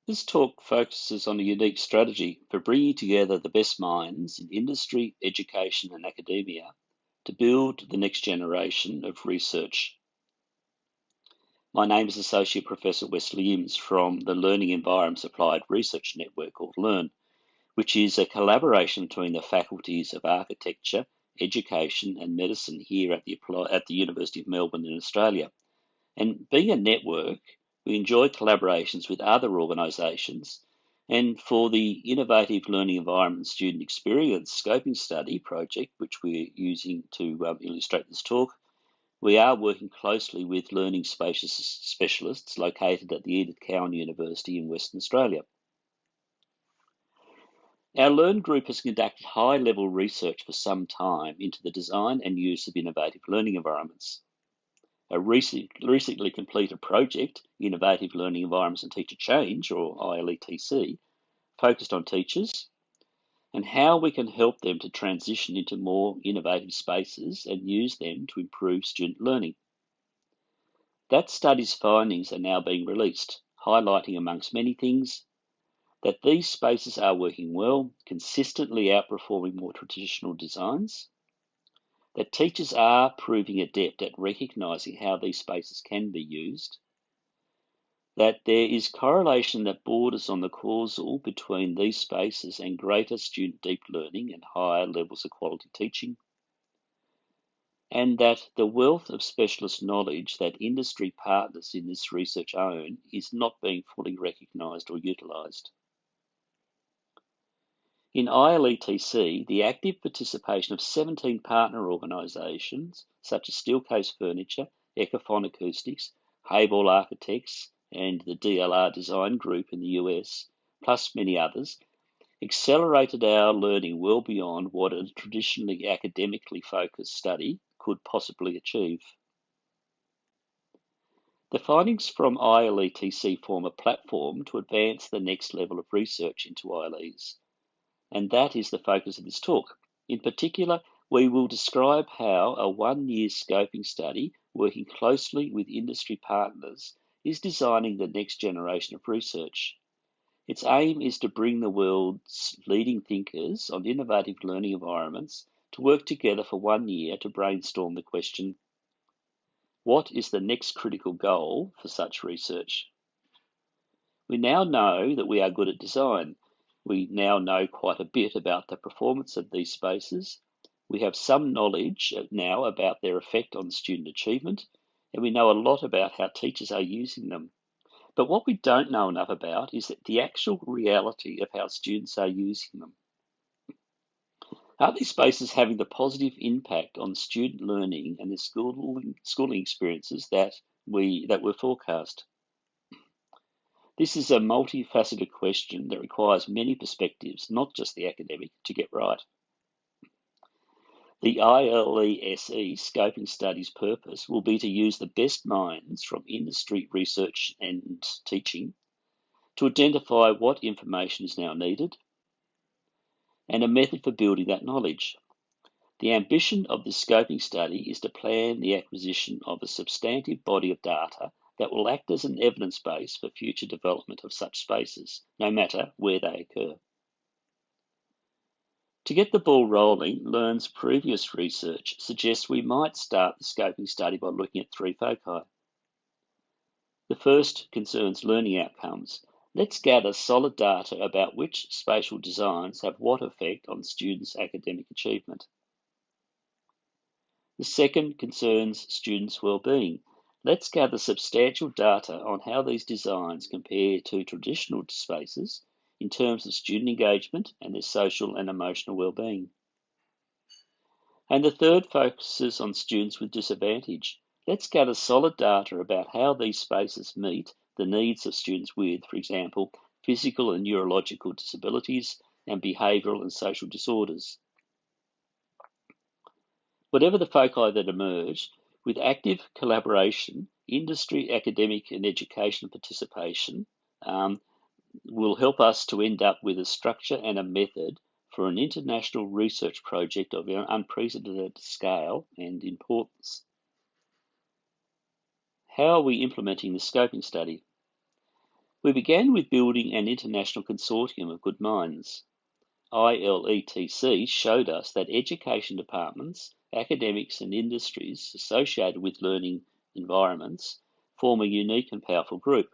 This talk focuses on a unique strategy for bringing together the best minds in industry, education, and academia to build the next generation of research. My name is Associate Professor Wesley Imms from the Learning Environments Applied Research Network, or LEARN, which is a collaboration between the faculties of Architecture, Education, and Medicine here at the University of Melbourne in Australia. And being a network, we enjoy collaborations with other organisations. And for the Innovative Learning Environment Student Experience Scoping Study project, which we're using to illustrate this talk, we are working closely with learning specialists located at the Edith Cowan University in Western Australia. Our LEARN group has conducted high-level research for some time into the design and use of innovative learning environments. A recently completed project, Innovative Learning Environments and Teacher Change, or ILETC, focused on teachers and how we can help them to transition into more innovative spaces and use them to improve student learning. That study's findings are now being released, highlighting, amongst many things, that these spaces are working well, consistently outperforming more traditional designs, that teachers are proving adept at recognising how these spaces can be used, that there is correlation that borders on the causal between these spaces and greater student deep learning and higher levels of quality teaching, and that the wealth of specialist knowledge that industry partners in this research own is not being fully recognised or utilised. In ILETC, the active participation of 17 partner organisations such as Steelcase Furniture, Ecophon Acoustics, Hayball Architects, and the DLR Design Group in the US, plus many others, accelerated our learning well beyond what a traditionally academically focused study could possibly achieve. The findings from ILETC form a platform to advance the next level of research into ILEs, and that is the focus of this talk. In particular, we will describe how a one-year scoping study working closely with industry partners is designing the next generation of research. Its aim is to bring the world's leading thinkers on innovative learning environments to work together for 1 year to brainstorm the question, what is the next critical goal for such research? We now know that we are good at design. We now know quite a bit about the performance of these spaces. We have some knowledge now about their effect on student achievement, and we know a lot about how teachers are using them. But what we don't know enough about is the actual reality of how students are using them. Are these spaces having the positive impact on student learning and their schooling experiences that were forecast? This is a multifaceted question that requires many perspectives, not just the academic, to get right. The ILESE scoping study's purpose will be to use the best minds from industry research and teaching to identify what information is now needed and a method for building that knowledge. The ambition of this scoping study is to plan the acquisition of a substantive body of data that will act as an evidence base for future development of such spaces, no matter where they occur. To get the ball rolling, LEARN's previous research suggests we might start the scoping study by looking at 3 foci. The first concerns learning outcomes. Let's gather solid data about which spatial designs have what effect on students' academic achievement. The second concerns students' well-being. Let's gather substantial data on how these designs compare to traditional spaces in terms of student engagement and their social and emotional well-being. And the third focuses on students with disadvantage. Let's gather solid data about how these spaces meet the needs of students with, for example, physical and neurological disabilities and behavioural and social disorders. Whatever the foci that emerge, with active collaboration, industry, academic and education participation will help us to end up with a structure and a method for an international research project of unprecedented scale and importance. How are we implementing the scoping study? We began with building an international consortium of good minds. ILETC showed us that education departments, academics and industries associated with learning environments form a unique and powerful group.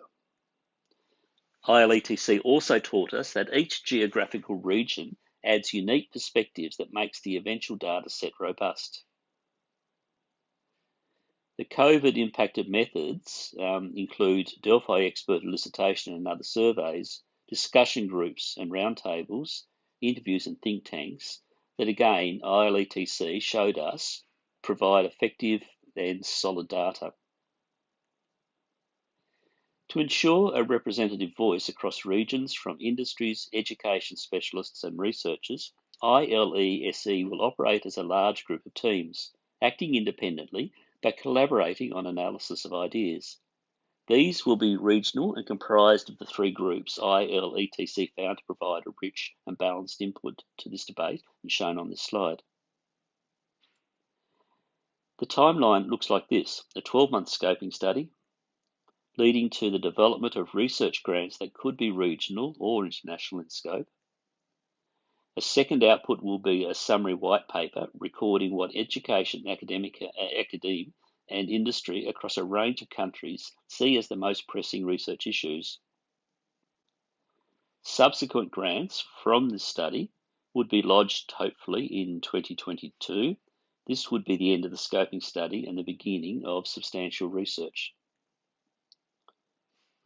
ILETC also taught us that each geographical region adds unique perspectives that makes the eventual data set robust. The COVID-impacted methods include Delphi expert elicitation and other surveys, discussion groups and roundtables, interviews and think tanks that again ILETC showed us provide effective and solid data. To ensure a representative voice across regions from industries, education specialists and researchers, ILESE will operate as a large group of teams, acting independently but collaborating on analysis of ideas. These will be regional and comprised of the three groups ILETC found to provide a rich and balanced input to this debate and shown on this slide. The timeline looks like this: a 12-month scoping study leading to the development of research grants that could be regional or international in scope. A second output will be a summary white paper recording what education, academe, and industry across a range of countries see as the most pressing research issues. Subsequent grants from this study would be lodged hopefully in 2022. This would be the end of the scoping study and the beginning of substantial research.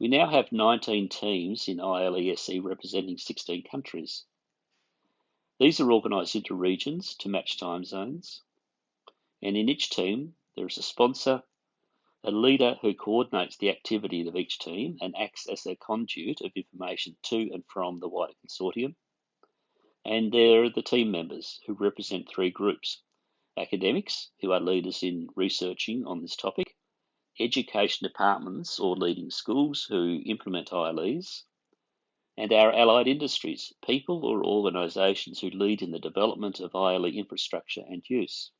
We now have 19 teams in ILESE representing 16 countries. These are organised into regions to match time zones, and in each team there is a sponsor, a leader who coordinates the activity of each team and acts as a conduit of information to and from the wider consortium. And there are the team members who represent three groups: academics, who are leaders in researching on this topic; education departments or leading schools who implement ILEs; and our allied industries, people or organisations who lead in the development of ILE infrastructure and use.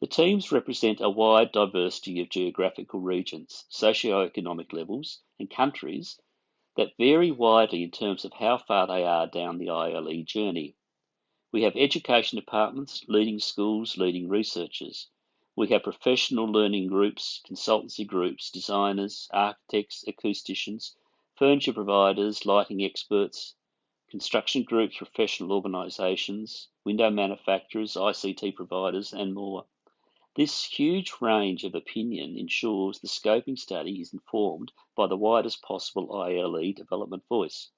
The teams represent a wide diversity of geographical regions, socio-economic levels, and countries that vary widely in terms of how far they are down the ILE journey. We have education departments, leading schools, leading researchers. We have professional learning groups, consultancy groups, designers, architects, acousticians, furniture providers, lighting experts, construction groups, professional organisations, window manufacturers, ICT providers, and more. This huge range of opinion ensures the scoping study is informed by the widest possible ILE development voice.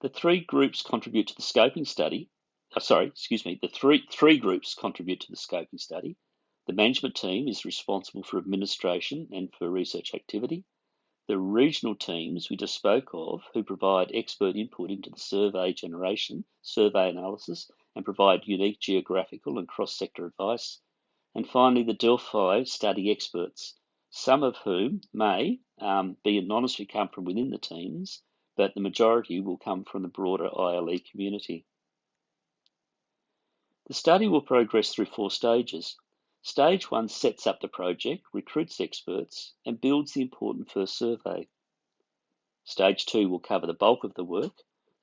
The three groups contribute to the scoping study. The three groups contribute to the scoping study. The management team is responsible for administration and for research activity. The regional teams we just spoke of, who provide expert input into the survey generation, survey analysis, and provide unique geographical and cross-sector advice. And finally, the Delphi study experts, some of whom may be anonymously come from within the teams, but the majority will come from the broader ILE community. The study will progress through 4 stages. Stage 1 sets up the project, recruits experts, and builds the important first survey. Stage 2 will cover the bulk of the work,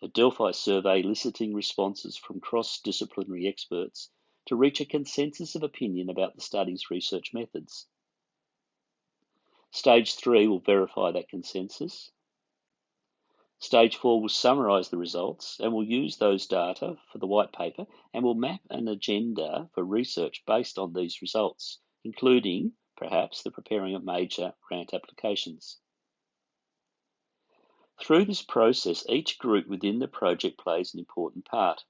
a Delphi survey eliciting responses from cross-disciplinary experts to reach a consensus of opinion about the study's research methods. Stage 3 will verify that consensus. Stage 4 will summarise the results and will use those data for the white paper and will map an agenda for research based on these results, including, perhaps, the preparing of major grant applications. Through this process, each group within the project plays an important part.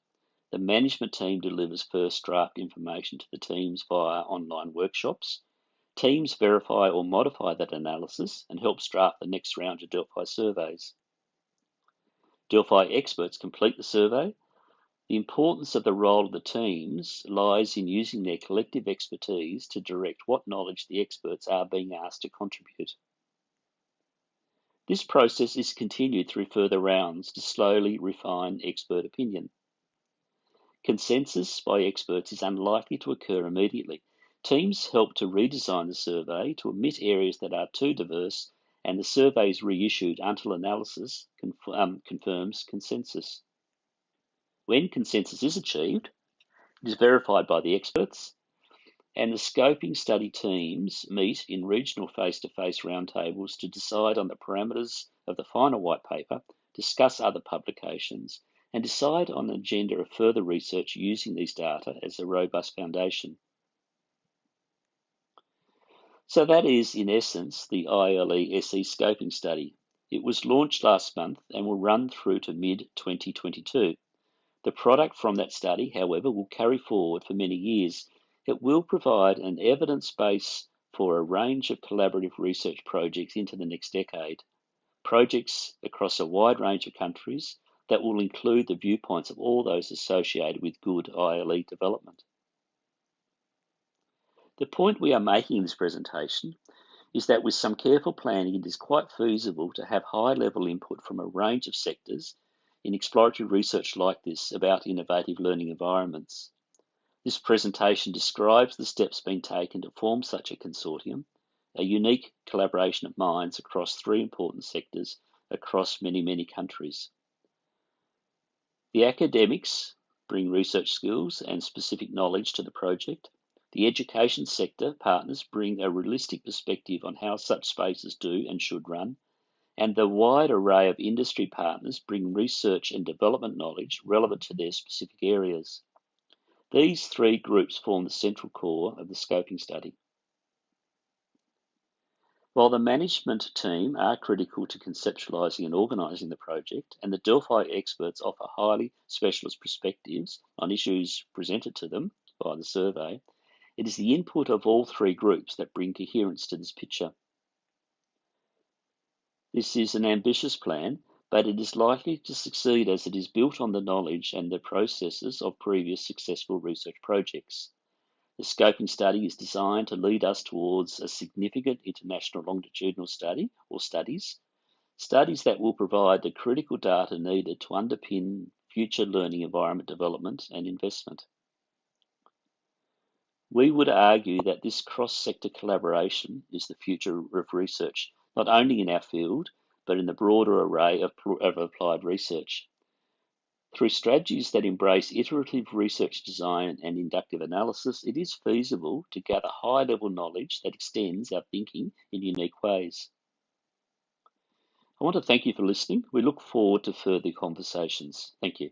The management team delivers first draft information to the teams via online workshops. Teams verify or modify that analysis and help draft the next round of Delphi surveys. Delphi experts complete the survey. The importance of the role of the teams lies in using their collective expertise to direct what knowledge the experts are being asked to contribute. This process is continued through further rounds to slowly refine expert opinion. Consensus by experts is unlikely to occur immediately. Teams help to redesign the survey to omit areas that are too diverse, and the survey is reissued until analysis confirms consensus. When consensus is achieved, it is verified by the experts, and the scoping study teams meet in regional face-to-face roundtables to decide on the parameters of the final white paper, discuss other publications, and decide on an agenda of further research using these data as a robust foundation. So that is, in essence, the ILE-SE scoping study. It was launched last month and will run through to mid-2022. The product from that study, however, will carry forward for many years. It will provide an evidence base for a range of collaborative research projects into the next decade, projects across a wide range of countries that will include the viewpoints of all those associated with good ILE development. The point we are making in this presentation is that with some careful planning, it is quite feasible to have high-level input from a range of sectors in exploratory research like this about innovative learning environments. This presentation describes the steps being taken to form such a consortium, a unique collaboration of minds across three important sectors across many, many countries. The academics bring research skills and specific knowledge to the project. The education sector partners bring a realistic perspective on how such spaces do and should run, and the wide array of industry partners bring research and development knowledge relevant to their specific areas. These three groups form the central core of the scoping study. While the management team are critical to conceptualising and organising the project, and the Delphi experts offer highly specialist perspectives on issues presented to them by the survey, it is the input of all three groups that bring coherence to this picture. This is an ambitious plan, but it is likely to succeed as it is built on the knowledge and the processes of previous successful research projects. The scoping study is designed to lead us towards a significant international longitudinal study or studies that will provide the critical data needed to underpin future learning environment development and investment. We would argue that this cross-sector collaboration is the future of research, not only in our field, but in the broader array of applied research. Through strategies that embrace iterative research design and inductive analysis, it is feasible to gather high-level knowledge that extends our thinking in unique ways. I want to thank you for listening. We look forward to further conversations. Thank you.